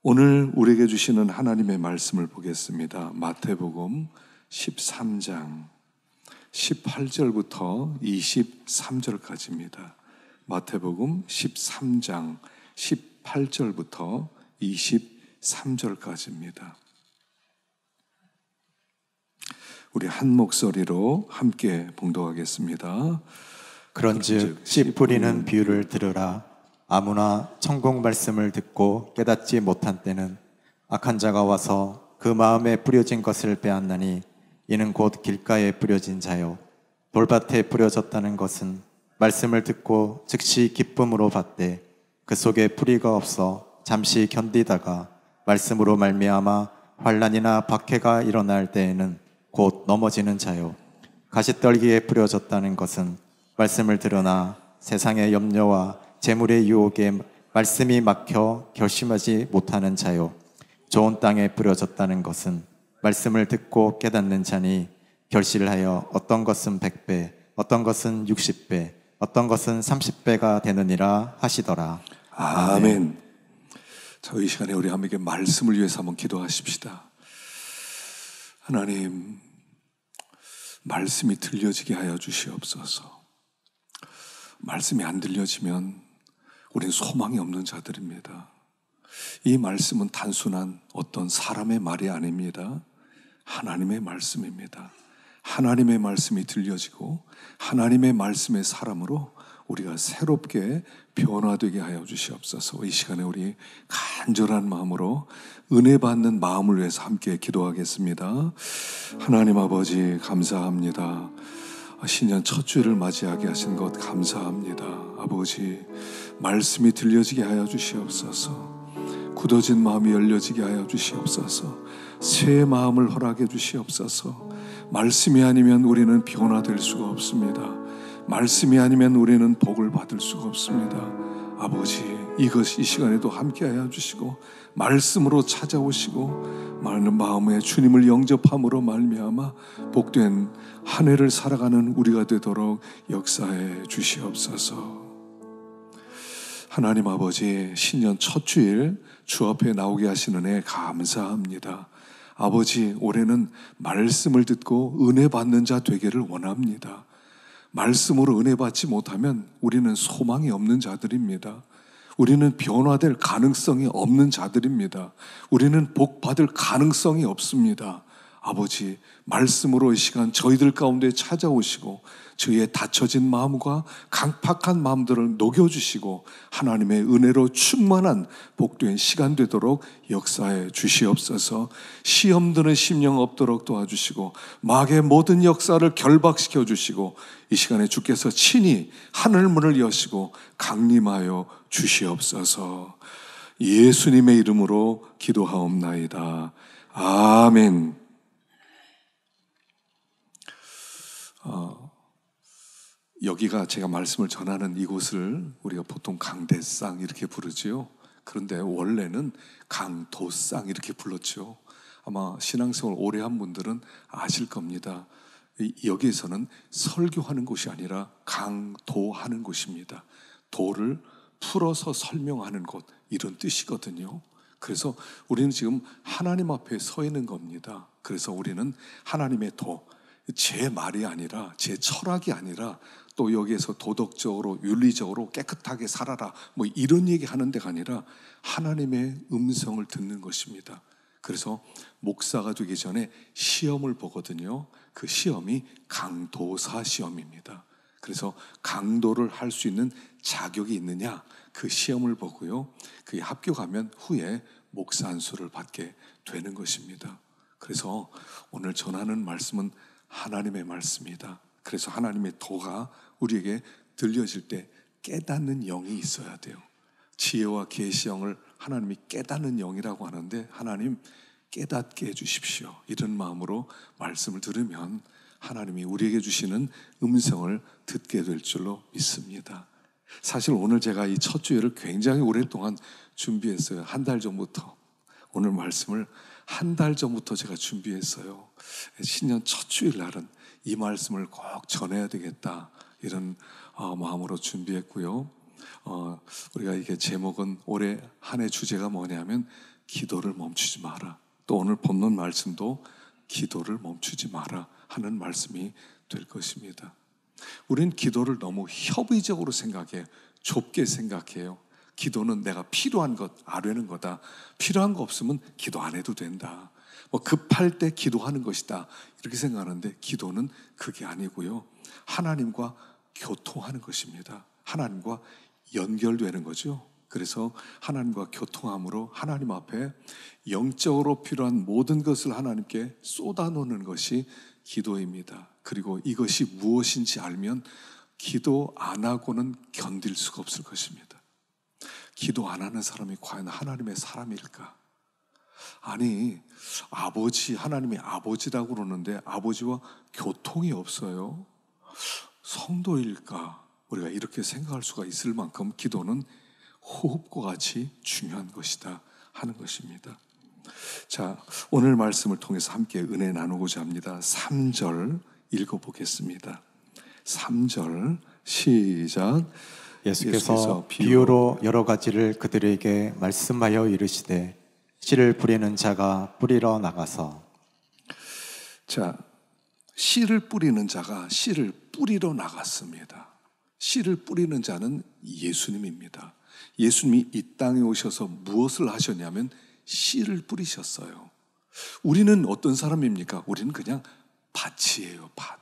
오늘 우리에게 주시는 하나님의 말씀을 보겠습니다. 마태복음 13장 18절부터 23절까지입니다. 마태복음 13장 18절부터 23절까지입니다. 우리 한 목소리로 함께 봉독하겠습니다. 그런즉 씨 뿌리는 비유를 들으라. 아무나 천국 말씀을 듣고 깨닫지 못한 때는 악한 자가 와서 그 마음에 뿌려진 것을 빼앗나니 이는 곧 길가에 뿌려진 자요 돌밭에 뿌려졌다는 것은 말씀을 듣고 즉시 기쁨으로 받되 그 속에 뿌리가 없어 잠시 견디다가 말씀으로 말미암아 환난이나 박해가 일어날 때에는 곧 넘어지는 자요 가시떨기에 뿌려졌다는 것은 말씀을 들으나 세상의 염려와 재물의 유혹에 말씀이 막혀 결심하지 못하는 자요 좋은 땅에 뿌려졌다는 것은 말씀을 듣고 깨닫는 자니 결실하여 어떤 것은 100배 어떤 것은 60배 어떤 것은 30배가 되느니라 하시더라. 아멘. 자, 이 시간에 우리 함께 말씀을 위해서 한번 기도하십시다. 하나님, 말씀이 들려지게 하여 주시옵소서. 말씀이 안 들려지면 우리는 소망이 없는 자들입니다. 이 말씀은 단순한 어떤 사람의 말이 아닙니다. 하나님의 말씀입니다. 하나님의 말씀이 들려지고 하나님의 말씀의 사람으로 우리가 새롭게 변화되게 하여 주시옵소서. 이 시간에 우리 간절한 마음으로 은혜 받는 마음을 위해서 함께 기도하겠습니다. 하나님 아버지 감사합니다. 신년 첫 주일을 맞이하게 하신 것 감사합니다. 아버지, 말씀이 들려지게 하여 주시옵소서. 굳어진 마음이 열려지게 하여 주시옵소서. 새 마음을 허락해 주시옵소서. 말씀이 아니면 우리는 변화될 수가 없습니다. 말씀이 아니면 우리는 복을 받을 수가 없습니다. 아버지, 이것 이 시간에도 함께 하여 주시고 말씀으로 찾아오시고 많은 마음에 주님을 영접함으로 말미암아 복된 한 해를 살아가는 우리가 되도록 역사해 주시옵소서. 하나님 아버지, 신년 첫 주일 주 앞에 나오게 하시는 애 감사합니다. 아버지, 올해는 말씀을 듣고 은혜 받는 자 되기를 원합니다. 말씀으로 은혜 받지 못하면 우리는 소망이 없는 자들입니다. 우리는 변화될 가능성이 없는 자들입니다. 우리는 복 받을 가능성이 없습니다. 아버지, 말씀으로 이 시간 저희들 가운데 찾아오시고 저희의 닫혀진 마음과 강팍한 마음들을 녹여주시고 하나님의 은혜로 충만한 복된 시간 되도록 역사해 주시옵소서. 시험 드는 심령 없도록 도와주시고 마귀의 모든 역사를 결박시켜 주시고 이 시간에 주께서 친히 하늘문을 여시고 강림하여 주시옵소서. 예수님의 이름으로 기도하옵나이다. 아멘. 여기가 제가 말씀을 전하는 이곳을 우리가 보통 강대상 이렇게 부르지요. 그런데 원래는 강도상 이렇게 불렀죠. 아마 신앙생활 오래 한 분들은 아실 겁니다. 여기에서는 설교하는 곳이 아니라 강도하는 곳입니다. 도를 풀어서 설명하는 곳, 이런 뜻이거든요. 그래서 우리는 지금 하나님 앞에 서 있는 겁니다. 그래서 우리는 하나님의 도, 제 말이 아니라 제 철학이 아니라 또 여기에서 도덕적으로 윤리적으로 깨끗하게 살아라 뭐 이런 얘기 하는 데가 아니라 하나님의 음성을 듣는 것입니다. 그래서 목사가 되기 전에 시험을 보거든요. 그 시험이 강도사 시험입니다. 그래서 강도를 할 수 있는 자격이 있느냐, 그 시험을 보고요. 그게 합격하면 후에 목사 안수를 받게 되는 것입니다. 그래서 오늘 전하는 말씀은 하나님의 말씀이다. 그래서 하나님의 도가 우리에게 들려질 때 깨닫는 영이 있어야 돼요. 지혜와 계시형을 하나님이 깨닫는 영이라고 하는데 하나님 깨닫게 해주십시오. 이런 마음으로 말씀을 들으면 하나님이 우리에게 주시는 음성을 듣게 될 줄로 믿습니다. 사실 오늘 제가 이 첫 주일을 굉장히 오랫동안 준비했어요. 한 달 전부터. 오늘 말씀을 한 달 전부터 제가 준비했어요. 신년 첫 주일 날은 이 말씀을 꼭 전해야 되겠다 이런 마음으로 준비했고요. 우리가 이게 제목은 올해 한 해 주제가 뭐냐면 기도를 멈추지 마라. 또 오늘 본문 말씀도 기도를 멈추지 마라 하는 말씀이 될 것입니다. 우리는 기도를 너무 협의적으로 생각해요. 좁게 생각해요. 기도는 내가 필요한 것 아뢰는 거다. 필요한 거 없으면 기도 안 해도 된다. 뭐 급할 때 기도하는 것이다. 이렇게 생각하는데 기도는 그게 아니고요. 하나님과 교통하는 것입니다. 하나님과 연결되는 거죠. 그래서 하나님과 교통함으로 하나님 앞에 영적으로 필요한 모든 것을 하나님께 쏟아놓는 것이 기도입니다. 그리고 이것이 무엇인지 알면 기도 안 하고는 견딜 수가 없을 것입니다. 기도 안 하는 사람이 과연 하나님의 사람일까? 아니, 아버지, 하나님이 아버지라고 그러는데 아버지와 교통이 없어요. 성도일까? 우리가 이렇게 생각할 수가 있을 만큼 기도는 호흡과 같이 중요한 것이다 하는 것입니다. 자, 오늘 말씀을 통해서 함께 은혜 나누고자 합니다. 3절 읽어보겠습니다. 3절 시작. 예수께서 비유로 여러 가지를 그들에게 말씀하여 이르시되 씨를 뿌리는 자가 뿌리러 나가서. 자, 씨를 뿌리는 자가 씨를 뿌리러 나갔습니다. 씨를 뿌리는 자는 예수님입니다. 예수님이 이 땅에 오셔서 무엇을 하셨냐면 씨를 뿌리셨어요. 우리는 어떤 사람입니까? 우리는 그냥 밭이에요, 밭.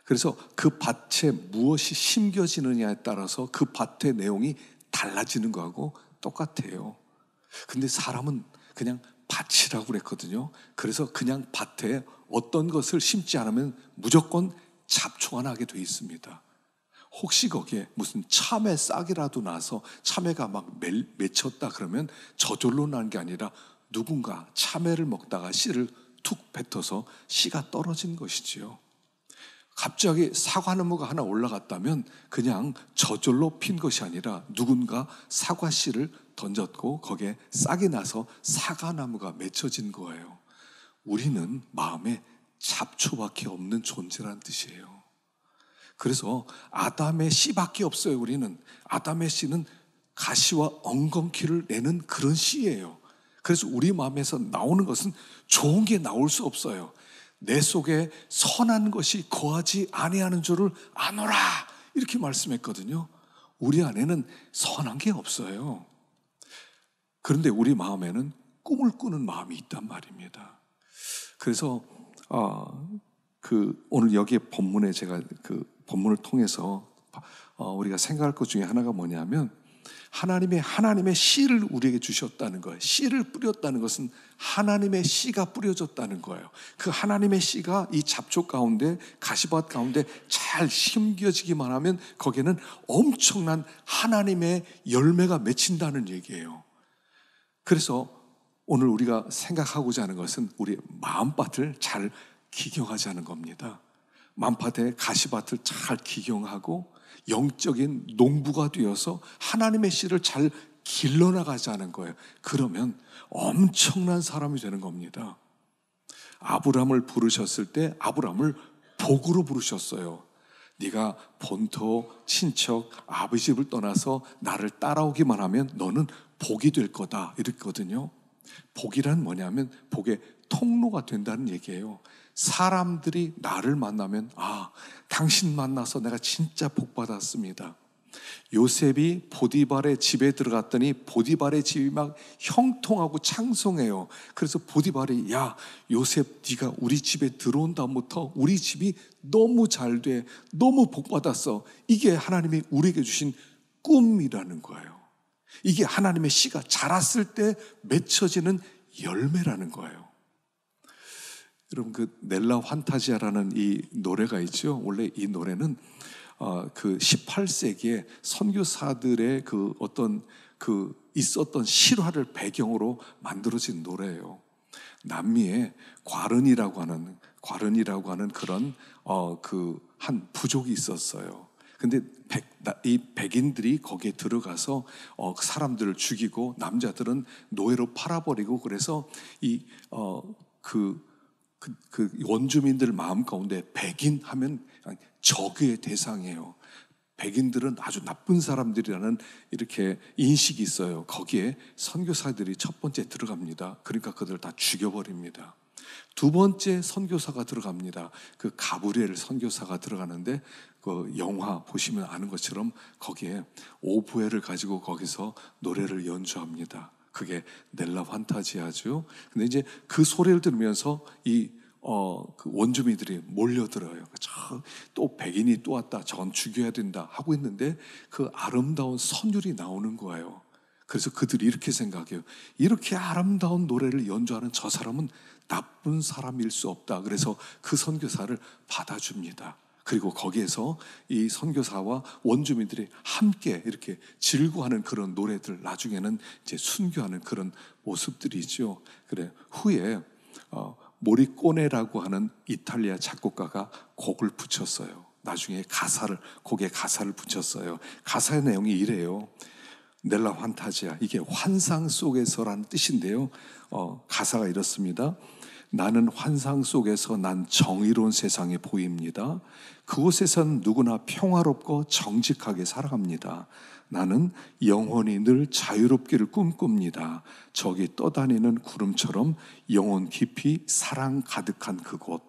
그래서 그 밭에 무엇이 심겨지느냐에 따라서 그 밭의 내용이 달라지는 거하고 똑같아요. 근데 사람은 그냥 밭이라고 그랬거든요. 그래서 그냥 밭에 어떤 것을 심지 않으면 무조건 잡초가 나게 돼 있습니다. 혹시 거기에 무슨 참외 싹이라도 나서 참외가 막 맺혔다 그러면 저절로 난 게 아니라 누군가 참외를 먹다가 씨를 툭 뱉어서 씨가 떨어진 것이지요. 갑자기 사과나무가 하나 올라갔다면 그냥 저절로 핀 것이 아니라 누군가 사과 씨를 던졌고 거기에 싹이 나서 사과나무가 맺혀진 거예요. 우리는 마음에 잡초밖에 없는 존재란 뜻이에요. 그래서 아담의 씨밖에 없어요. 우리는 아담의 씨는 가시와 엉겅퀴를 내는 그런 씨예요. 그래서 우리 마음에서 나오는 것은 좋은 게 나올 수 없어요. 내 속에 선한 것이 거하지 아니하는 줄을 아노라 이렇게 말씀했거든요. 우리 안에는 선한 게 없어요. 그런데 우리 마음에는 꿈을 꾸는 마음이 있단 말입니다. 그래서 오늘 여기에 본문에 제가 본문을 통해서 우리가 생각할 것 중에 하나가 뭐냐면 하나님의 씨를 우리에게 주셨다는 거예요. 씨를 뿌렸다는 것은 하나님의 씨가 뿌려졌다는 거예요. 그 하나님의 씨가 이 잡초 가운데 가시밭 가운데 잘 심겨지기만 하면 거기에는 엄청난 하나님의 열매가 맺힌다는 얘기예요. 그래서 오늘 우리가 생각하고자 하는 것은 우리 마음밭을 잘 기경하자는 겁니다. 마음밭에 가시밭을 잘 기경하고 영적인 농부가 되어서 하나님의 씨를 잘 길러나가자는 거예요. 그러면 엄청난 사람이 되는 겁니다. 아브라함을 부르셨을 때 아브라함을 복으로 부르셨어요. 네가 본토, 친척, 아버지 집을 떠나서 나를 따라오기만 하면 너는 복이 될 거다 이랬거든요. 복이란 뭐냐면 복의 통로가 된다는 얘기예요. 사람들이 나를 만나면 당신 만나서 내가 진짜 복 받았습니다. 요셉이 보디발의 집에 들어갔더니 보디발의 집이 막 형통하고 창성해요. 그래서 보디발이 야 요셉 네가 우리 집에 들어온 다음부터 우리 집이 너무 잘 돼. 너무 복 받았어. 이게 하나님이 우리에게 주신 꿈이라는 거예요. 이게 하나님의 씨가 자랐을 때 맺혀지는 열매라는 거예요. 여러분 그 넬라 환타지아라는 이 노래가 있죠. 원래 이 노래는 그 18세기에 선교사들의 그 어떤 있었던 실화를 배경으로 만들어진 노래예요. 남미에 과른이라고 하는 그런 한 부족이 있었어요. 근데 이 백인들이 거기에 들어가서 사람들을 죽이고 남자들은 노예로 팔아버리고 그래서 그 원주민들 마음 가운데 백인 하면 적의 대상이에요. 백인들은 아주 나쁜 사람들이라는 이렇게 인식이 있어요. 거기에 선교사들이 첫 번째 들어갑니다. 그러니까 그들을 다 죽여버립니다. 두 번째 선교사가 들어갑니다. 그 가브리엘 선교사가 들어가는데 그 영화 보시면 아는 것처럼 거기에 오보에를 가지고 거기서 노래를 연주합니다. 그게 넬라 판타지아죠. 근데 이제 그 소리를 들으면서 그 원주민들이 몰려들어요. 또 백인이 또 왔다. 저건 죽여야 된다 하고 있는데 그 아름다운 선율이 나오는 거예요. 그래서 그들이 이렇게 생각해요. 이렇게 아름다운 노래를 연주하는 저 사람은 나쁜 사람일 수 없다. 그래서 그 선교사를 받아줍니다. 그리고 거기에서 이 선교사와 원주민들이 함께 이렇게 즐거워하는 그런 노래들, 나중에는 이제 순교하는 그런 모습들이죠. 그래 후에 모리꼬네라고 하는 이탈리아 작곡가가 곡을 붙였어요. 나중에 곡에 가사를 붙였어요. 가사의 내용이 이래요. 넬라 판타지아, 이게 환상 속에서라는 뜻인데요. 가사가 이렇습니다. 나는 환상 속에서 난 정의로운 세상에 보입니다. 그곳에선 누구나 평화롭고 정직하게 살아갑니다. 나는 영원히 늘 자유롭기를 꿈꿉니다. 저기 떠다니는 구름처럼 영혼 깊이 사랑 가득한 그곳.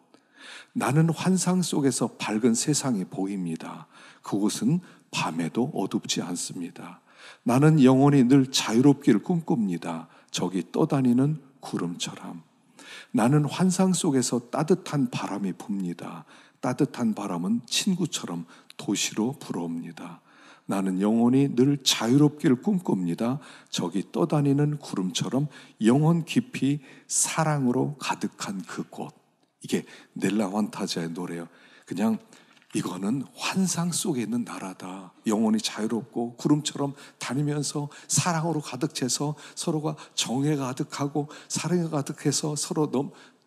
나는 환상 속에서 밝은 세상이 보입니다. 그곳은 밤에도 어둡지 않습니다. 나는 영원히 늘 자유롭기를 꿈꿉니다. 저기 떠다니는 구름처럼. 나는 환상 속에서 따뜻한 바람이 붑니다. 따뜻한 바람은 친구처럼 도시로 불어옵니다. 나는 영원히 늘 자유롭기를 꿈꿉니다. 저기 떠다니는 구름처럼 영혼 깊이 사랑으로 가득한 그곳. 이게 넬라 판타지아의 노래예요. 그냥 이거는 환상 속에 있는 나라다. 영혼이 자유롭고 구름처럼 다니면서 사랑으로 가득 채서 서로가 정의가 가득하고 사랑이 가득해서 서로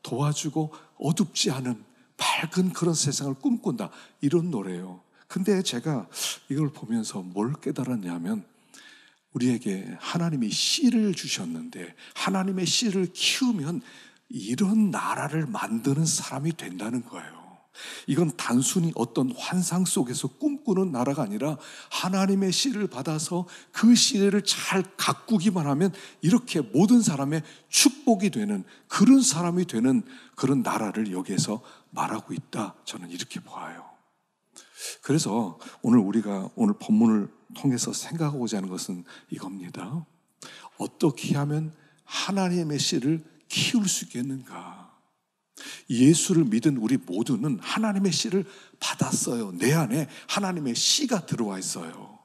도와주고 어둡지 않은 밝은 그런 세상을 꿈꾼다. 이런 노래예요. 근데 제가 이걸 보면서 뭘 깨달았냐면 우리에게 하나님이 씨를 주셨는데 하나님의 씨를 키우면 이런 나라를 만드는 사람이 된다는 거예요. 이건 단순히 어떤 환상 속에서 꿈꾸는 나라가 아니라 하나님의 씨를 받아서 그 씨를 잘 가꾸기만 하면 이렇게 모든 사람의 축복이 되는 그런 사람이 되는 그런 나라를 여기에서 말하고 있다. 저는 이렇게 봐요. 그래서 우리가 오늘 본문을 통해서 생각하고자 하는 것은 이겁니다. 어떻게 하면 하나님의 씨를 키울 수 있겠는가? 예수를 믿은 우리 모두는 하나님의 씨를 받았어요. 내 안에 하나님의 씨가 들어와 있어요.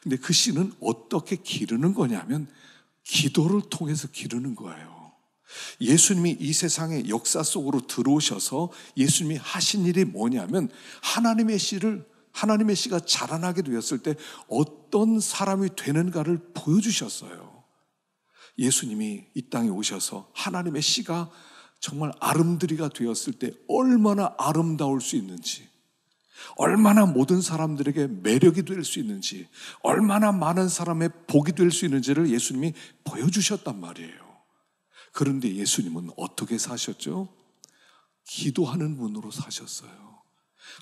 근데 그 씨는 어떻게 기르는 거냐면 기도를 통해서 기르는 거예요. 예수님이 이 세상의 역사 속으로 들어오셔서 예수님이 하신 일이 뭐냐면 하나님의 씨가 자라나게 되었을 때 어떤 사람이 되는가를 보여주셨어요. 예수님이 이 땅에 오셔서 하나님의 씨가 정말 아름드리가 되었을 때 얼마나 아름다울 수 있는지, 얼마나 모든 사람들에게 매력이 될 수 있는지, 얼마나 많은 사람의 복이 될 수 있는지를 예수님이 보여주셨단 말이에요. 그런데 예수님은 어떻게 사셨죠? 기도하는 분으로 사셨어요.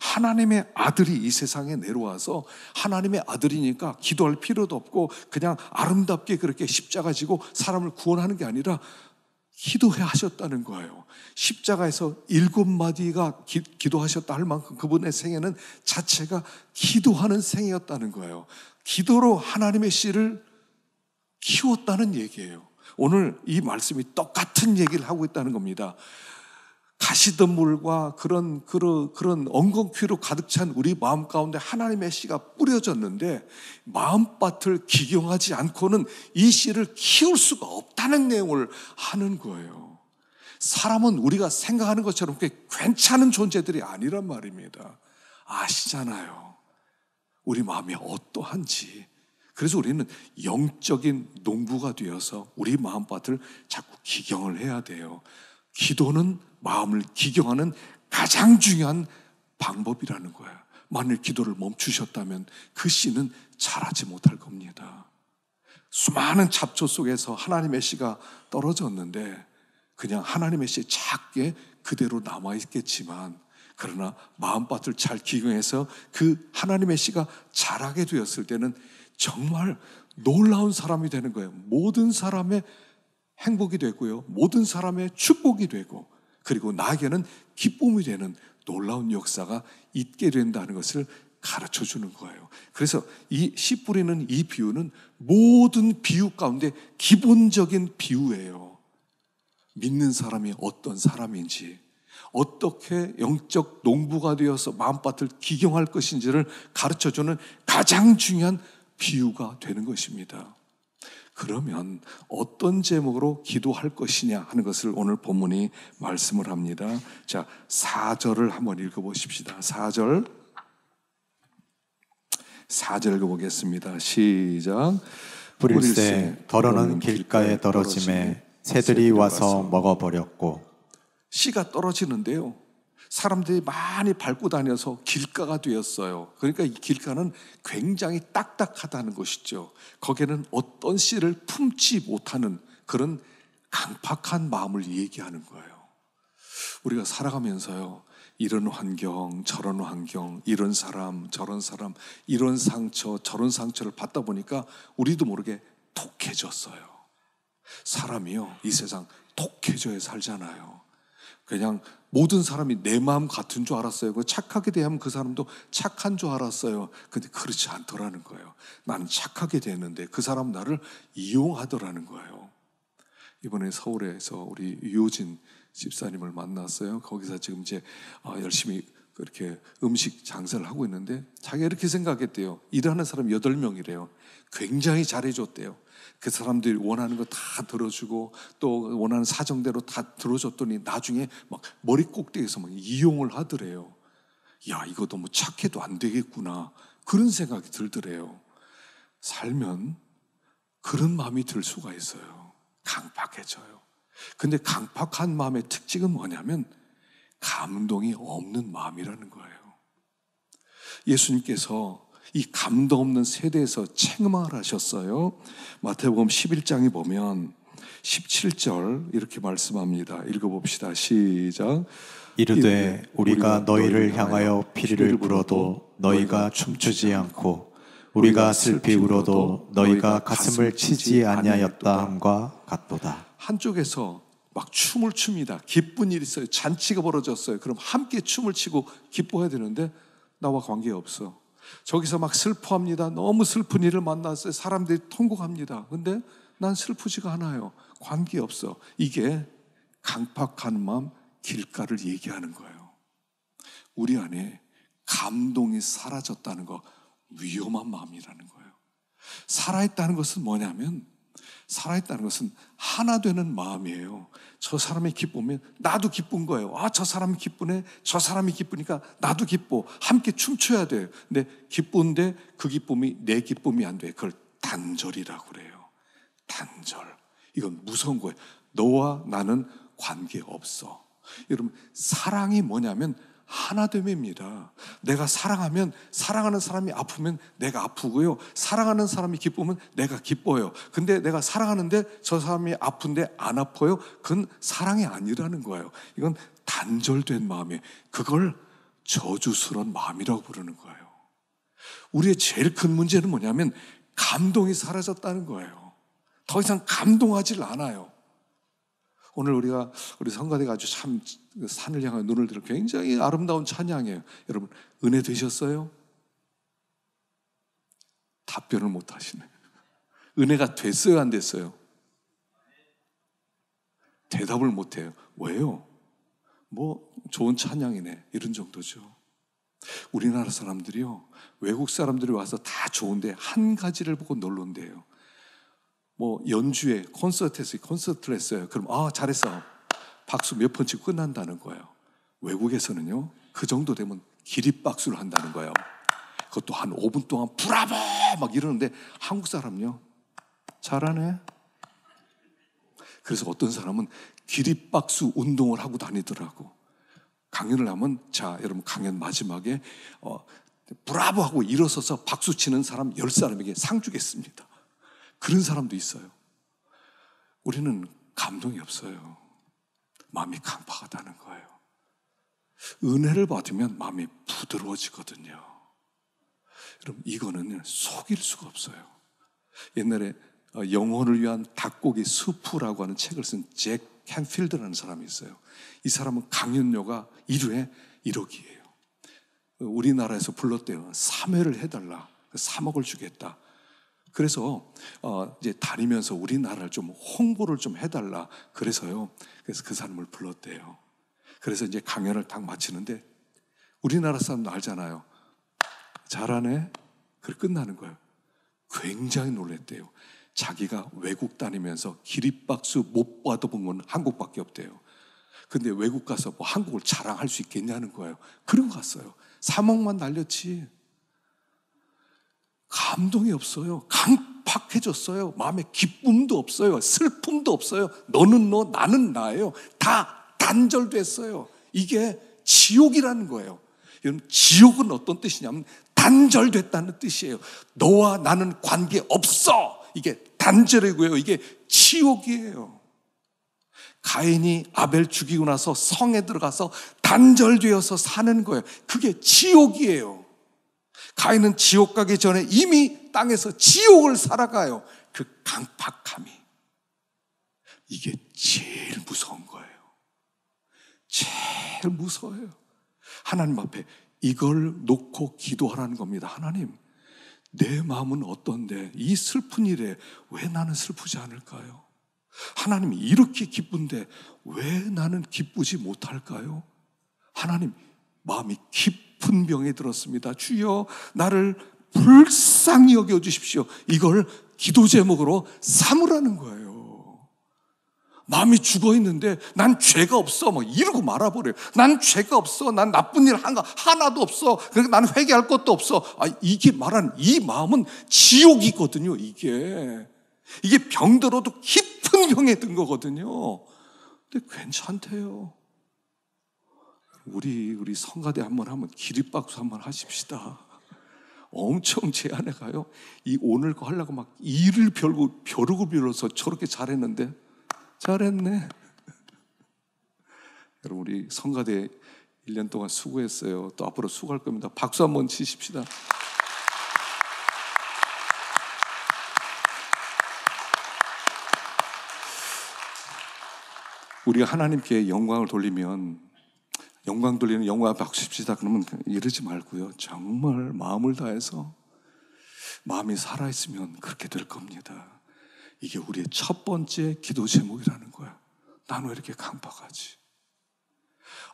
하나님의 아들이 이 세상에 내려와서 하나님의 아들이니까 기도할 필요도 없고 그냥 아름답게 그렇게 십자가 지고 사람을 구원하는 게 아니라 기도해 하셨다는 거예요. 십자가에서 7마디가 기도하셨다 할 만큼 그분의 생애는 자체가 기도하는 생애였다는 거예요. 기도로 하나님의 씨를 키웠다는 얘기예요. 오늘 이 말씀이 똑같은 얘기를 하고 있다는 겁니다. 가시덤불과 그런 엉겅퀴로 가득 찬 우리 마음 가운데 하나님의 씨가 뿌려졌는데 마음밭을 기경하지 않고는 이 씨를 키울 수가 없다는 내용을 하는 거예요. 사람은 우리가 생각하는 것처럼 그렇게 괜찮은 존재들이 아니란 말입니다. 아시잖아요. 우리 마음이 어떠한지. 그래서 우리는 영적인 농부가 되어서 우리 마음밭을 자꾸 기경을 해야 돼요. 기도는 마음을 기경하는 가장 중요한 방법이라는 거예요. 만일 기도를 멈추셨다면 그 씨는 자라지 못할 겁니다. 수많은 잡초 속에서 하나님의 씨가 떨어졌는데 그냥 하나님의 씨 작게 그대로 남아있겠지만 그러나 마음밭을 잘 기경해서 그 하나님의 씨가 자라게 되었을 때는 정말 놀라운 사람이 되는 거예요. 모든 사람의 행복이 되고요, 모든 사람의 축복이 되고, 그리고 나에게는 기쁨이 되는 놀라운 역사가 있게 된다는 것을 가르쳐 주는 거예요. 그래서 이 씨 뿌리는 이 비유는 모든 비유 가운데 기본적인 비유예요. 믿는 사람이 어떤 사람인지, 어떻게 영적 농부가 되어서 마음밭을 기경할 것인지를 가르쳐주는 가장 중요한 비유가 되는 것입니다. 그러면 어떤 제목으로 기도할 것이냐 하는 것을 오늘 본문이 말씀을 합니다. 자, 4절을 한번 읽어보십시다. 4절 읽어보겠습니다. 시작. 뿌릴새 더러는 길가에 떨어짐에 새들이 와서 먹어버렸고. 씨가 떨어지는데요, 사람들이 많이 밟고 다녀서 길가가 되었어요. 그러니까 이 길가는 굉장히 딱딱하다는 것이죠. 거기에는 어떤 씨를 품지 못하는 그런 강팍한 마음을 얘기하는 거예요. 우리가 살아가면서요, 이런 환경, 저런 환경, 이런 사람, 저런 사람, 이런 상처, 저런 상처를 받다 보니까 우리도 모르게 독해졌어요. 사람이요, 이 세상 독해져야 살잖아요. 그냥 모든 사람이 내 마음 같은 줄 알았어요. 착하게 대하면 그 사람도 착한 줄 알았어요. 근데 그렇지 않더라는 거예요. 나는 착하게 됐는데 그 사람 나를 이용하더라는 거예요. 이번에 서울에서 우리 유효진 집사님을 만났어요. 거기서 지금 이제 열심히 그렇게 음식 장사를 하고 있는데, 자기가 이렇게 생각했대요. 일하는 사람 8명이래요. 굉장히 잘해줬대요. 그 사람들이 원하는 거 다 들어주고 또 원하는 사정대로 다 들어줬더니 나중에 막 머리 꼭대기에서 막 이용을 하더래요. 야, 이거 너무 착해도 안 되겠구나, 그런 생각이 들더래요. 살면 그런 마음이 들 수가 있어요. 강팍해져요. 근데 강팍한 마음의 특징은 뭐냐면 감동이 없는 마음이라는 거예요. 예수님께서 이 감동 없는 세대에서 책망을 하셨어요. 마태복음 11장에 보면 17절 이렇게 말씀합니다. 읽어봅시다. 시작. 이르되 우리가 너희를 향하여 피리를 불어도 너희가 춤추지 않고 우리가 슬피 울어도 너희가 가슴을 치지 아니하였다 함과 같도다. 한쪽에서 막 춤을 춥니다. 기쁜 일이 있어요. 잔치가 벌어졌어요. 그럼 함께 춤을 추고 기뻐해야 되는데 나와 관계없어. 저기서 막 슬퍼합니다. 너무 슬픈 일을 만났어요. 사람들이 통곡합니다. 근데 난 슬프지가 않아요. 관계없어. 이게 강팍한 마음, 길가를 얘기하는 거예요. 우리 안에 감동이 사라졌다는 거, 위험한 마음이라는 거예요. 살아있다는 것은 뭐냐면, 살아있다는 것은 하나 되는 마음이에요. 저 사람이 기쁘면 나도 기쁜 거예요. 아, 저 사람이 기쁘네. 저 사람이 기쁘니까 나도 기뻐. 함께 춤춰야 돼요. 근데 기쁜데 그 기쁨이 내 기쁨이 안 돼. 그걸 단절이라고 그래요. 단절. 이건 무서운 거예요. 너와 나는 관계 없어. 여러분, 사랑이 뭐냐면 하나됨입니다. 내가 사랑하면, 사랑하는 사람이 아프면 내가 아프고요, 사랑하는 사람이 기쁘면 내가 기뻐요. 근데 내가 사랑하는데 저 사람이 아픈데 안 아파요? 그건 사랑이 아니라는 거예요. 이건 단절된 마음이에요. 그걸 저주스러운 마음이라고 부르는 거예요. 우리의 제일 큰 문제는 뭐냐면 감동이 사라졌다는 거예요. 더 이상 감동하질 않아요. 오늘 우리 성가대가 아주 참 산을 향해 눈을 들어 굉장히 아름다운 찬양이에요. 여러분, 은혜 되셨어요? 답변을 못 하시네. 은혜가 됐어요, 안 됐어요? 대답을 못 해요. 왜요? 뭐 좋은 찬양이네, 이런 정도죠. 우리나라 사람들이요, 외국 사람들이 와서 다 좋은데 한 가지를 보고 놀란대요. 뭐 연주회, 콘서트를 했어요. 그럼 잘했어, 박수 몇 번 치고 끝난다는 거예요. 외국에서는요, 그 정도 되면 기립박수를 한다는 거예요. 그것도 한 5분 동안 브라보 막 이러는데, 한국 사람은요, 잘하네. 그래서 어떤 사람은 기립박수 운동을 하고 다니더라고. 강연을 하면, 자 여러분, 강연 마지막에 브라보 하고 일어서서 박수 치는 사람 10사람에게 상 주겠습니다. 그런 사람도 있어요. 우리는 감동이 없어요. 마음이 강팍하다는 거예요. 은혜를 받으면 마음이 부드러워지거든요. 여러분, 이거는 속일 수가 없어요. 옛날에 영혼을 위한 닭고기 수프라고 하는 책을 쓴 잭 캔필드라는 사람이 있어요. 이 사람은 강연료가 1회에 1억이에요. 우리나라에서 불렀대요. 3회를 해달라. 3억을 주겠다. 그래서 이제 다니면서 우리나라를 좀 홍보를 좀 해달라. 그래서요. 그래서 그 사람을 불렀대요. 그래서 이제 강연을 딱 마치는데 우리나라 사람도 알잖아요. 잘하네. 그래 끝나는 거예요. 굉장히 놀랬대요. 자기가 외국 다니면서 기립박수 못 받아본 건 한국밖에 없대요. 근데 외국 가서 뭐 한국을 자랑할 수 있겠냐는 거예요. 그리고 갔어요. 3억만 날렸지. 감동이 없어요. 강팍해졌어요. 마음에 기쁨도 없어요. 슬픔도 없어요. 너는 너, 나는 나예요. 다 단절됐어요. 이게 지옥이라는 거예요. 여러분, 지옥은 어떤 뜻이냐면 단절됐다는 뜻이에요. 너와 나는 관계 없어. 이게 단절이고요. 이게 지옥이에요. 가인이 아벨 죽이고 나서 성에 들어가서 단절되어서 사는 거예요. 그게 지옥이에요. 가인은 지옥 가기 전에 이미 땅에서 지옥을 살아가요. 그 강팍함이. 이게 제일 무서운 거예요. 제일 무서워요. 하나님 앞에 이걸 놓고 기도하라는 겁니다. 하나님, 내 마음은 어떤데 이 슬픈 일에 왜 나는 슬프지 않을까요? 하나님이 이렇게 기쁜데 왜 나는 기쁘지 못할까요? 하나님, 마음이 깊은 병에 들었습니다. 주여, 나를 불쌍히 여겨주십시오. 이걸 기도 제목으로 삼으라는 거예요. 마음이 죽어있는데 난 죄가 없어 뭐 이러고 말아버려요. 난 죄가 없어. 난 나쁜 일 하나도 없어. 그러니까 나는 회개할 것도 없어. 이게 말하는 이 마음은 지옥이거든요. 이게 병들어도 깊은 병에 든 거거든요. 근데 괜찮대요. 우리 성가대 한번 기립박수 한번 하십시다. 엄청 제 아내가요. 이 오늘 거 하려고 막 이를 벼르고 빌어서 저렇게 잘했는데 잘했네. 여러분, 우리 성가대 1년 동안 수고했어요. 또 앞으로 수고할 겁니다. 박수 한번 치십시다. 우리가 하나님께 영광을 돌리면 영광 돌리는 영광 박수 칩시다. 그러면 이러지 말고요. 정말 마음을 다해서 마음이 살아있으면 그렇게 될 겁니다. 이게 우리의 첫 번째 기도 제목이라는 거야. 난 왜 이렇게 강박하지?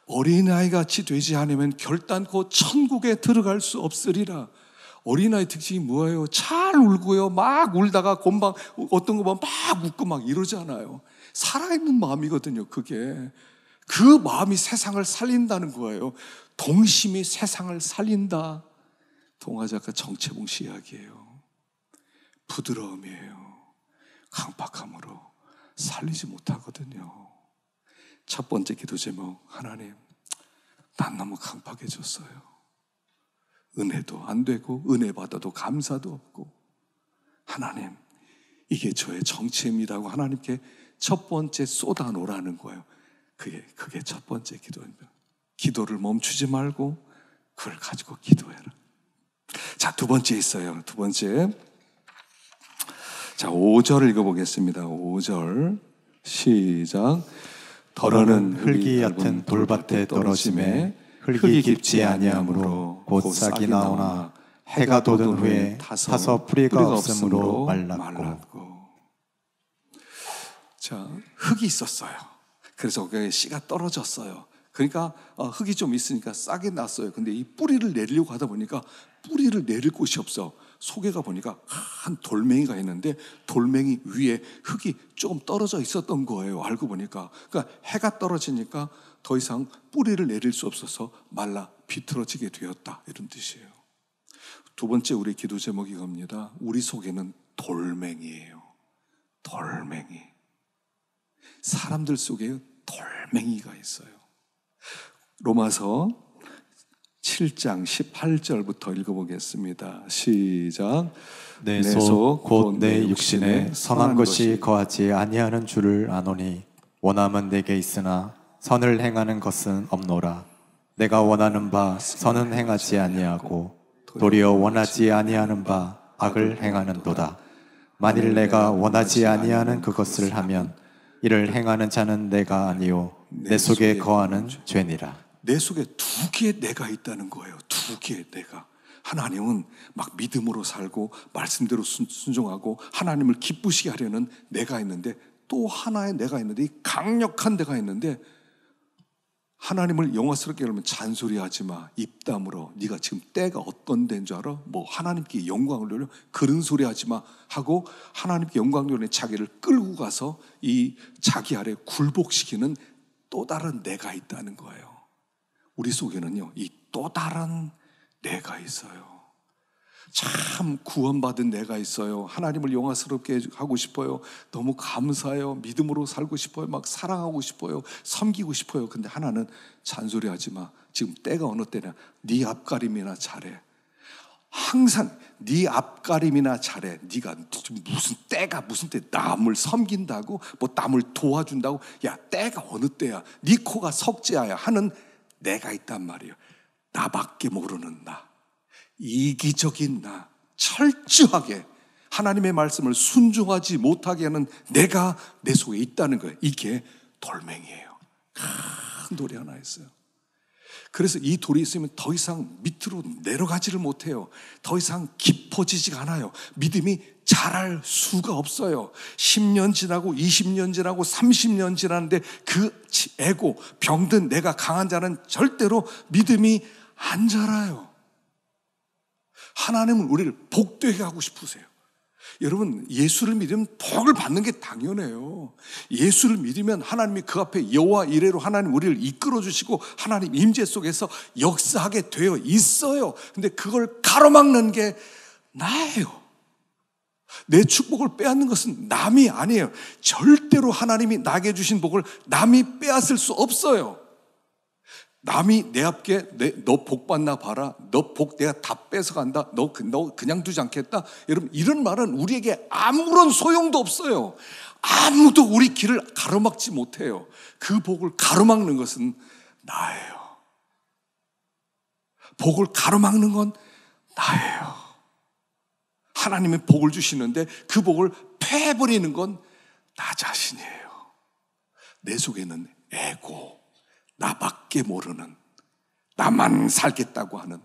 어린아이 같이 되지 않으면 결단코 천국에 들어갈 수 없으리라. 어린아이 특징이 뭐예요? 잘 울고요. 막 울다가 금방 어떤 거 보면 막 웃고 막 이러잖아요. 살아있는 마음이거든요. 그게. 그 마음이 세상을 살린다는 거예요. 동심이 세상을 살린다. 동화작가 정채봉 씨 이야기예요. 부드러움이에요. 강팍함으로 살리지 못하거든요. 첫 번째 기도 제목, 하나님, 난 너무 강팍해졌어요. 은혜도 안 되고 은혜 받아도 감사도 없고, 하나님, 이게 저의 정체입니다고 하나님께 첫 번째 쏟아놓으라는 거예요. 그게 첫 번째 기도입니다. 기도를 멈추지 말고 그걸 가지고 기도해라. 자, 두 번째 있어요. 두 번째. 자, 5절 읽어보겠습니다. 5절 시작. 더러는 흙이 얕은 돌밭에 떨어짐에 흙이 깊지 아니하므로 곧 싹이 나오나 해가 돋은 후에 타서 뿌리가 없으므로 말랐고. 자, 흙이 있었어요. 그래서 거기에 씨가 떨어졌어요. 그러니까 흙이 좀 있으니까 싹이 났어요. 근데 이 뿌리를 내리려고 하다 보니까 뿌리를 내릴 곳이 없어. 속에 가 보니까 한 돌멩이가 있는데 돌멩이 위에 흙이 조금 떨어져 있었던 거예요. 알고 보니까. 그러니까 해가 떨어지니까 더 이상 뿌리를 내릴 수 없어서 말라 비틀어지게 되었다. 이런 뜻이에요. 두 번째 우리 기도 제목이 이겁니다. 우리 속에는 돌멩이에요. 돌멩이. 사람들 속에 돌멩이가 있어요. 로마서 7장 18절부터 읽어보겠습니다. 시작. 내 속 곧 내 육신에 선한 것이 거하지 아니하는 줄을 아노니 원함은 내게 있으나 선을 행하는 것은 없노라. 내가 원하는 바 선은 행하지 아니하고 도리어 원하지 아니하는 바 악을 행하는도다. 만일 내가 원하지 아니하는 그것을 하면 이를 행하는 자는 내가 아니요 내 속에 거하는 죄니라. 내 속에 두 개의 내가 있다는 거예요. 두 개의 내가. 하나님은 막 믿음으로 살고 말씀대로 순종하고 하나님을 기쁘시게 하려는 내가 있는데, 또 하나의 내가 있는데, 이 강력한 내가 있는데, 하나님을 영화스럽게 하려면 잔소리하지 마. 입담으로 네가 지금 때가 어떤 때인 줄 알아? 뭐 하나님께 영광을 돌려? 그런 소리 하지 마 하고 하나님께 영광 돌리는 자기를 끌고 가서 이 자기 아래 굴복시키는 또 다른 내가 있다는 거예요. 우리 속에는요, 이 또 다른 내가 있어요. 참 구원받은 내가 있어요. 하나님을 영화스럽게 하고 싶어요. 너무 감사해요. 믿음으로 살고 싶어요. 막 사랑하고 싶어요. 섬기고 싶어요. 근데 하나는 잔소리하지 마. 지금 때가 어느 때냐. 네 앞가림이나 잘해. 항상 네 앞가림이나 잘해. 네가 무슨 때가 무슨 때 남을 섬긴다고 뭐 남을 도와준다고, 야 때가 어느 때야. 네 코가 석재야 하는 내가 있단 말이에요. 나밖에 모르는 나, 이기적인 나, 철저하게 하나님의 말씀을 순종하지 못하게 하는 내가 내 속에 있다는 거예요. 이게 돌멩이에요. 큰 돌이 하나 있어요. 그래서 이 돌이 있으면 더 이상 밑으로 내려가지를 못해요. 더 이상 깊어지지가 않아요. 믿음이 자랄 수가 없어요. 10년 지나고 20년 지나고 30년 지났는데 그 에고 병든 내가 강한 자는 절대로 믿음이 안 자라요. 하나님은 우리를 복되게 하고 싶으세요. 여러분, 예수를 믿으면 복을 받는 게 당연해요. 예수를 믿으면 하나님이 그 앞에 여호와 이레로 하나님 우리를 이끌어 주시고 하나님 임재 속에서 역사하게 되어 있어요. 근데 그걸 가로막는 게 나예요. 내 축복을 빼앗는 것은 남이 아니에요. 절대로 하나님이 나에게 주신 복을 남이 빼앗을 수 없어요. 남이 내 앞에 너 복 받나 봐라. 너 복 내가 다 뺏어간다. 너 그냥 두지 않겠다. 여러분, 이런 말은 우리에게 아무런 소용도 없어요. 아무도 우리 길을 가로막지 못해요. 그 복을 가로막는 것은 나예요. 복을 가로막는 건 나예요. 하나님의 복을 주시는데 그 복을 패버리는 건 나 자신이에요. 내 속에는 에고, 나밖에 모르는, 나만 살겠다고 하는,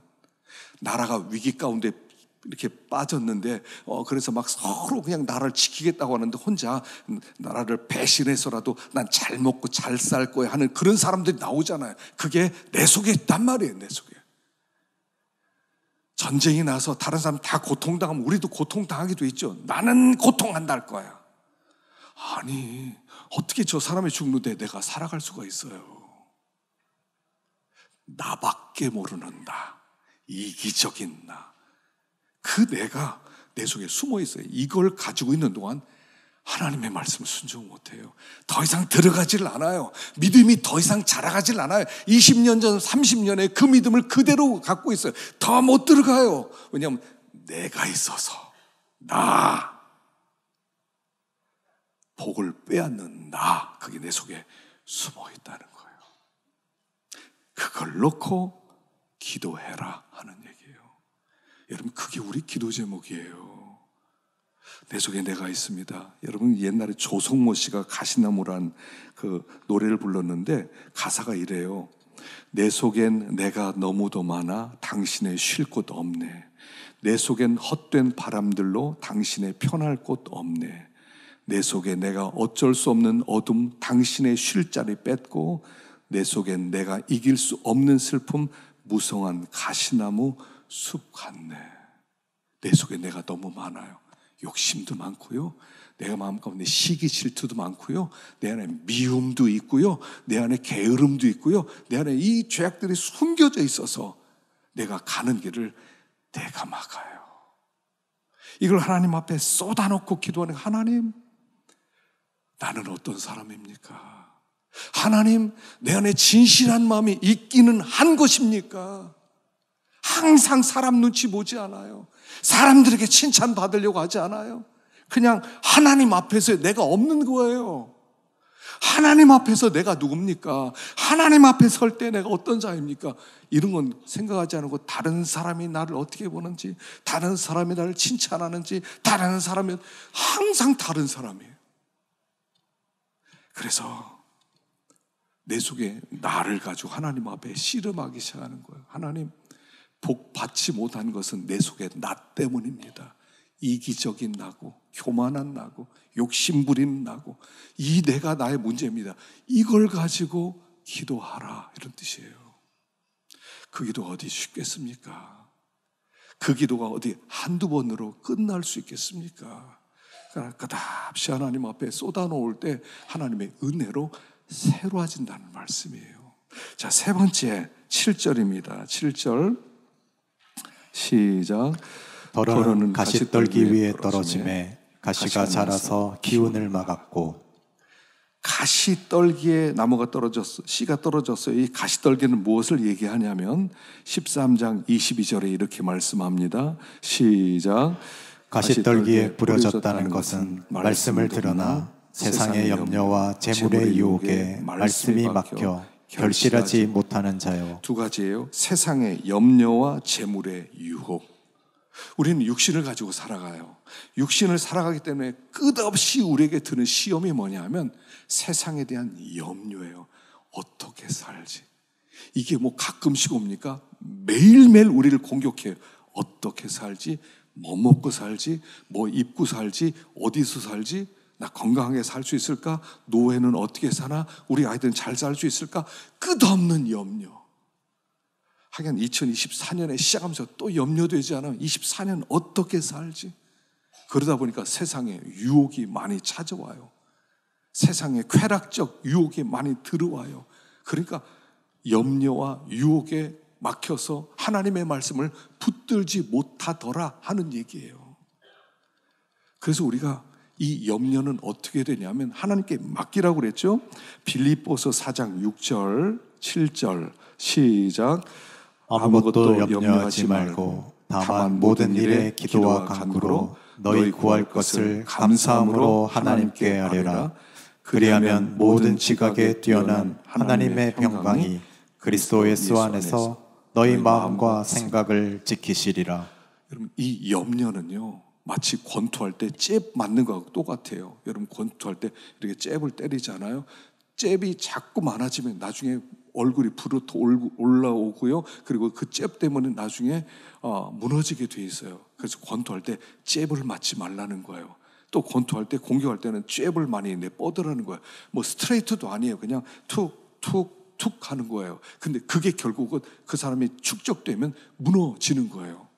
나라가 위기 가운데 이렇게 빠졌는데 그래서 막 서로 그냥 나라를 지키겠다고 하는데 혼자 나라를 배신해서라도 난 잘 먹고 잘 살 거야 하는 그런 사람들이 나오잖아요. 그게 내 속에 있단 말이에요. 내 속에. 전쟁이 나서 다른 사람 다 고통당하면 우리도 고통당하기도 있죠. 나는 고통 안 날 거야. 아니, 어떻게 저 사람이 죽는데 내가 살아갈 수가 있어요. 나밖에 모르는 나, 이기적인 나, 그 내가 내 속에 숨어 있어요. 이걸 가지고 있는 동안 하나님의 말씀을 순종 못해요. 더 이상 들어가질 않아요. 믿음이 더 이상 자라가질 않아요. 20년 전, 30년에 그 믿음을 그대로 갖고 있어요. 더 못 들어가요. 왜냐하면 내가 있어서, 나, 복을 빼앗는 나, 그게 내 속에 숨어 있다는 거예요. 그걸 놓고 기도해라 하는 얘기예요. 여러분, 그게 우리 기도 제목이에요. 내 속에 내가 있습니다. 여러분, 옛날에 조성모 씨가 가시나무란 그 노래를 불렀는데 가사가 이래요. 내 속엔 내가 너무도 많아 당신의 쉴 곳 없네. 내 속엔 헛된 바람들로 당신의 편할 곳 없네. 내 속에 내가 어쩔 수 없는 어둠 당신의 쉴 자리 뺏고, 내 속엔 내가 이길 수 없는 슬픔 무성한 가시나무 숲 같네. 내 속에 내가 너무 많아요. 욕심도 많고요, 내가 마음 가운데 시기 질투도 많고요, 내 안에 미움도 있고요, 내 안에 게으름도 있고요, 내 안에 이 죄악들이 숨겨져 있어서 내가 가는 길을 내가 막아요. 이걸 하나님 앞에 쏟아놓고 기도하는, 하나님, 나는 어떤 사람입니까? 하나님, 내 안에 진실한 마음이 있기는 한 것입니까? 항상 사람 눈치 보지 않아요. 사람들에게 칭찬받으려고 하지 않아요. 그냥 하나님 앞에서 내가 없는 거예요. 하나님 앞에서 내가 누굽니까? 하나님 앞에 설 때 내가 어떤 자입니까? 이런 건 생각하지 않고 다른 사람이 나를 어떻게 보는지, 다른 사람이 나를 칭찬하는지, 다른 사람이 항상 다른 사람이에요. 그래서 내 속에 나를 가지고 하나님 앞에 씨름하기 시작하는 거예요. 하나님, 복 받지 못한 것은 내 속에 나 때문입니다. 이기적인 나고, 교만한 나고, 욕심부리는 나고, 이 내가 나의 문제입니다. 이걸 가지고 기도하라, 이런 뜻이에요. 그 기도가 어디 쉽겠습니까? 그 기도가 어디 한두 번으로 끝날 수 있겠습니까? 그러니까 끝없이 하나님 앞에 쏟아놓을 때 하나님의 은혜로 새로워진다는 말씀이에요. 자, 세 번째 7절입니다. 7절 시작. 더러는 가시떨기 위에 떨어짐에 가시가 자라서 기운을 막았고. 가시떨기에 나무가 떨어졌어, 씨가 떨어졌어요. 이 가시떨기는 무엇을 얘기하냐면 13장 22절에 이렇게 말씀합니다. 시작. 가시떨기에 부러졌다는 것은 말씀을 들으나 세상의 염려와 재물의 유혹에 말씀이 막혀 결실하지 못하는 자요. 두 가지예요. 세상의 염려와 재물의 유혹. 우리는 육신을 가지고 살아가요. 육신을 살아가기 때문에 끝없이 우리에게 드는 시험이 뭐냐면 세상에 대한 염려예요. 어떻게 살지? 이게 뭐 가끔씩 옵니까? 매일매일 우리를 공격해요. 어떻게 살지? 뭐 먹고 살지? 뭐 입고 살지? 어디서 살지? 나 건강하게 살 수 있을까? 노후에는 어떻게 사나? 우리 아이들은 잘 살 수 있을까? 끝없는 염려. 하긴 2024년에 시작하면서 또 염려되지 않으면 24년 어떻게 살지? 그러다 보니까 세상에 유혹이 많이 찾아와요. 세상에 쾌락적 유혹이 많이 들어와요. 그러니까 염려와 유혹에 막혀서 하나님의 말씀을 붙들지 못하더라 하는 얘기예요. 그래서 우리가 이 염려는 어떻게 되냐면 하나님께 맡기라고 그랬죠. 빌립보서 4장 6절 7절 시작. 아무것도 염려하지 말고 다만 모든 일에 기도와 간구로 너희 구할 것을 감사함으로 하나님께 아뢰라. 그리하면 모든 지각에 뛰어난 하나님의 평강이 그리스도 예수 안에서 너희 마음과 생각을 지키시리라. 여러분, 이 염려는요 마치 권투할 때 잽 맞는 거하고 똑같아요. 여러분 권투할 때 이렇게 잽을 때리잖아요. 잽이 자꾸 많아지면 나중에 얼굴이 부르터 올라오고요. 그리고 그 잽 때문에 나중에 무너지게 돼 있어요. 그래서 권투할 때 잽을 맞지 말라는 거예요. 또 권투할 때 공격할 때는 잽을 많이 뻗으라는 거예요. 뭐 스트레이트도 아니에요. 그냥 툭툭툭 하는 거예요. 근데 그게 결국은 그 사람이 축적되면 무너지는 거예요.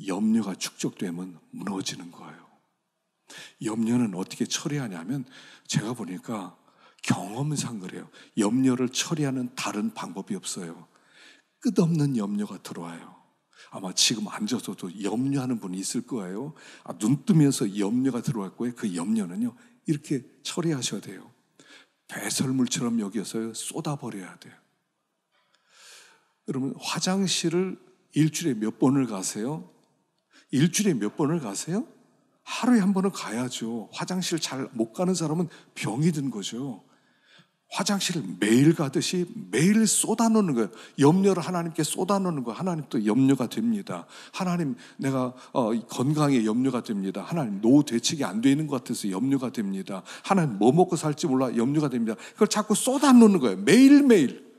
염려가 축적되면 무너지는 거예요. 염려는 어떻게 처리하냐면 제가 보니까 경험상 그래요. 염려를 처리하는 다른 방법이 없어요. 끝없는 염려가 들어와요. 아마 지금 앉아서도 염려하는 분이 있을 거예요. 눈 뜨면서 염려가 들어갈 거예요. 그 염려는요 이렇게 처리하셔야 돼요. 배설물처럼 여겨서 쏟아버려야 돼요. 여러분 화장실을 일주일에 몇 번을 가세요? 일주일에 몇 번을 가세요? 하루에 한 번은 가야죠. 화장실 잘 못 가는 사람은 병이 든 거죠. 화장실을 매일 가듯이 매일 쏟아놓는 거예요. 염려를 하나님께 쏟아놓는 거예요. 하나님 또 염려가 됩니다. 하나님 내가 건강에 염려가 됩니다. 하나님 노후 대책이 안 되는 것 같아서 염려가 됩니다. 하나님 뭐 먹고 살지 몰라 염려가 됩니다. 그걸 자꾸 쏟아놓는 거예요. 매일매일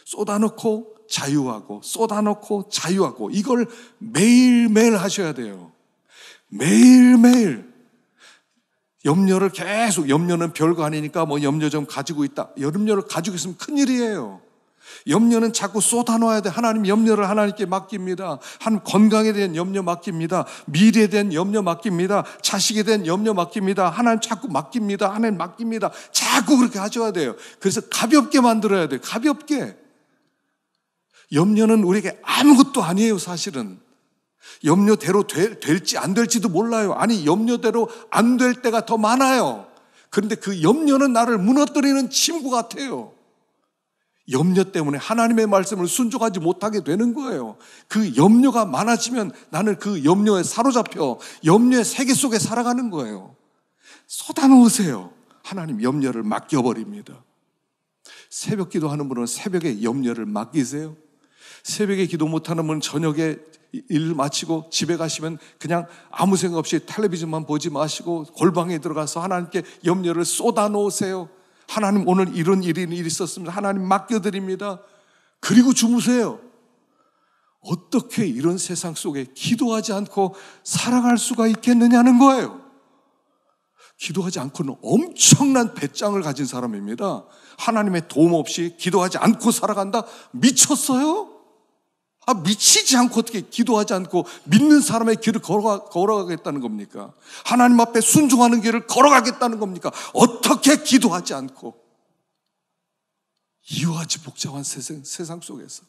쏟아놓고 자유하고 쏟아놓고 자유하고 이걸 매일매일 하셔야 돼요. 매일매일 염려를 계속, 염려는 별거 아니니까 뭐 염려 좀 가지고 있다. 염려를 가지고 있으면 큰일이에요. 염려는 자꾸 쏟아놓아야 돼. 하나님 염려를 하나님께 맡깁니다. 한 건강에 대한 염려 맡깁니다. 미래에 대한 염려 맡깁니다. 자식에 대한 염려 맡깁니다. 하나님 자꾸 맡깁니다. 하나님 맡깁니다. 자꾸 그렇게 하셔야 돼요. 그래서 가볍게 만들어야 돼요. 가볍게. 염려는 우리에게 아무것도 아니에요, 사실은. 염려대로 될지 안 될지도 몰라요. 아니, 염려대로 안 될 때가 더 많아요. 그런데 그 염려는 나를 무너뜨리는 친구 같아요. 염려 때문에 하나님의 말씀을 순종하지 못하게 되는 거예요. 그 염려가 많아지면 나는 그 염려에 사로잡혀 염려의 세계 속에 살아가는 거예요. 쏟아놓으세요. 하나님 염려를 맡겨버립니다. 새벽 기도하는 분은 새벽에 염려를 맡기세요. 새벽에 기도 못하는 분은 저녁에 일 마치고 집에 가시면 그냥 아무 생각 없이 텔레비전만 보지 마시고 골방에 들어가서 하나님께 염려를 쏟아 놓으세요. 하나님, 오늘 이런 일이 있었습니다. 하나님 맡겨드립니다. 그리고 주무세요. 어떻게 이런 세상 속에 기도하지 않고 살아갈 수가 있겠느냐는 거예요. 기도하지 않고는 엄청난 배짱을 가진 사람입니다. 하나님의 도움 없이 기도하지 않고 살아간다? 미쳤어요? 미치지 않고 어떻게 기도하지 않고 믿는 사람의 길을 걸어가겠다는 겁니까? 하나님 앞에 순종하는 길을 걸어가겠다는 겁니까? 어떻게 기도하지 않고? 이와같이 복잡한 세상 속에서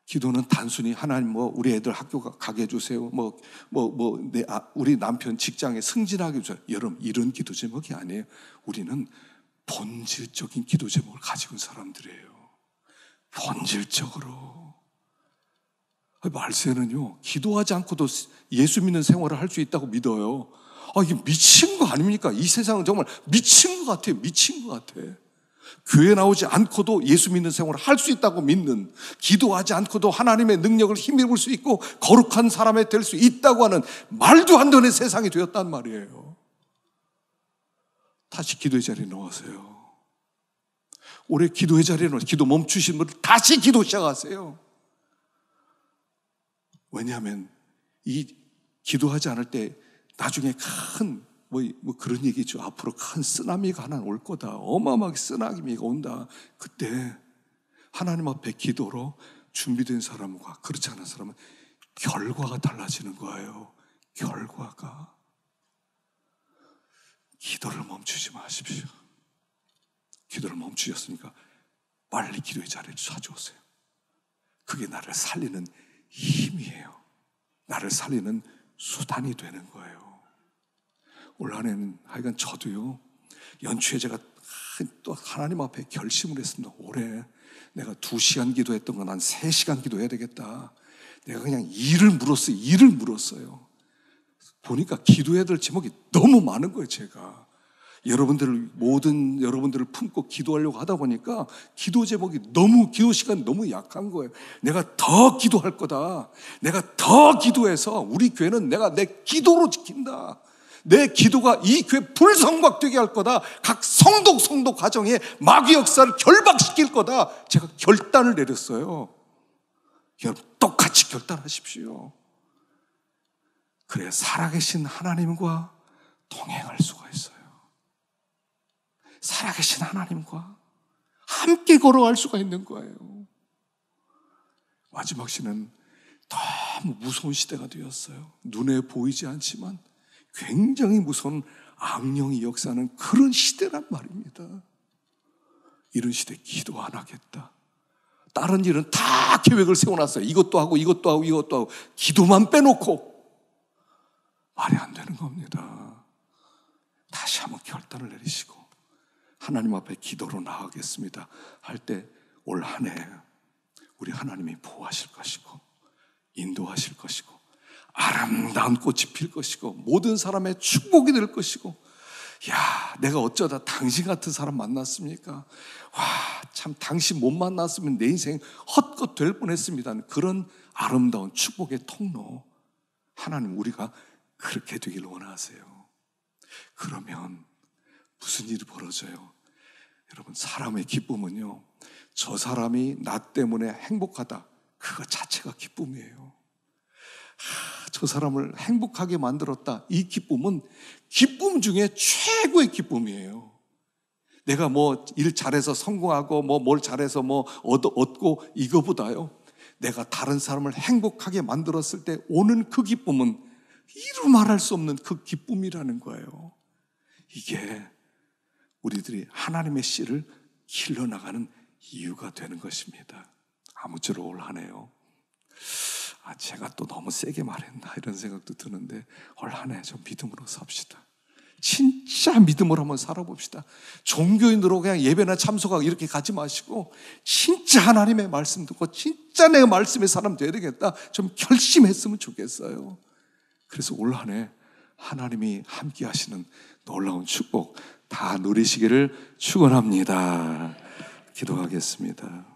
기도는 단순히 하나님 우리 애들 학교 가게 해주세요. 우리 남편 직장에 승진하게 해주세요. 여러분, 이런 기도 제목이 아니에요. 우리는 본질적인 기도 제목을 가지고 있는 사람들이에요. 본질적으로. 말세는요, 기도하지 않고도 예수 믿는 생활을 할 수 있다고 믿어요. 이게 미친 거 아닙니까? 이 세상은 정말 미친 것 같아요. 미친 것 같아. 교회 나오지 않고도 예수 믿는 생활을 할 수 있다고 믿는, 기도하지 않고도 하나님의 능력을 힘입을 수 있고 거룩한 사람이 될 수 있다고 하는 말도 안 되는 세상이 되었단 말이에요. 다시 기도의 자리에 나와세요. 올해 기도의 자리에 나와서 기도 멈추신 분들 다시 기도 시작하세요. 왜냐하면 이 기도하지 않을 때 나중에 큰 그런 얘기죠. 앞으로 큰 쓰나미가 하나 올 거다. 어마어마하게 쓰나미가 온다. 그때 하나님 앞에 기도로 준비된 사람과 그렇지 않은 사람은 결과가 달라지는 거예요. 결과가. 기도를 멈추지 마십시오. 기도를 멈추셨으니까 빨리 기도의 자리를 찾아오세요. 그게 나를 살리는 힘이에요. 나를 살리는 수단이 되는 거예요. 올 한 해는 하여간 저도요, 연초에 제가 또 하나님 앞에 결심을 했습니다. 올해 내가 2시간 기도했던 건 한 3시간 기도해야 되겠다. 내가 그냥 일을 물었어요. 보니까 기도해야 될 제목이 너무 많은 거예요. 제가 모든 여러분들을 품고 기도하려고 하다 보니까 기도 시간이 너무 약한 거예요. 내가 더 기도할 거다. 내가 더 기도해서 우리 교회는 내가 내 기도로 지킨다. 내 기도가 이 교회 불성각되게 할 거다. 각 성도 가정에 마귀 역사를 결박시킬 거다. 제가 결단을 내렸어요. 여러분, 똑같이 결단하십시오. 그래야 살아계신 하나님과 동행할 수가 있어요. 살아계신 하나님과 함께 걸어갈 수가 있는 거예요. 마지막 시는 너무 무서운 시대가 되었어요. 눈에 보이지 않지만 굉장히 무서운 악령이 역사하는 그런 시대란 말입니다. 이런 시대 기도 안 하겠다. 다른 일은 다 계획을 세워놨어요. 이것도 하고 기도만 빼놓고. 말이 안 되는 겁니다. 다시 한번 결단을 내리시고 하나님 앞에 기도로 나아가겠습니다 할 때 올 한 해 우리 하나님이 보호하실 것이고 인도하실 것이고 아름다운 꽃이 필 것이고 모든 사람의 축복이 될 것이고, 내가 어쩌다 당신 같은 사람 만났습니까? 참 당신 못 만났으면 내 인생 헛것 될 뻔했습니다. 그런 아름다운 축복의 통로, 하나님 우리가 그렇게 되길 원하세요. 그러면 무슨 일이 벌어져요? 여러분, 사람의 기쁨은요, 저 사람이 나 때문에 행복하다, 그거 자체가 기쁨이에요. 저 사람을 행복하게 만들었다, 이 기쁨은 기쁨 중에 최고의 기쁨이에요. 내가 일 잘해서 성공하고 뭘 잘해서 얻고, 이거보다요, 내가 다른 사람을 행복하게 만들었을 때 오는 그 기쁨은 이루 말할 수 없는 그 기쁨이라는 거예요. 이게 우리들이 하나님의 씨를 길러나가는 이유가 되는 것입니다. 아무쪼록 올 한 해요, 제가 또 너무 세게 말했나 이런 생각도 드는데, 올 한 해 좀 믿음으로 삽시다. 진짜 믿음으로 한번 살아봅시다. 종교인으로 그냥 예배나 참석하고 이렇게 가지 마시고 진짜 하나님의 말씀 듣고 진짜 내가 말씀의 사람 돼야 되겠다, 좀 결심했으면 좋겠어요. 그래서 올 한 해 하나님이 함께 하시는 놀라운 축복 다 누리시기를 축원합니다. 기도하겠습니다.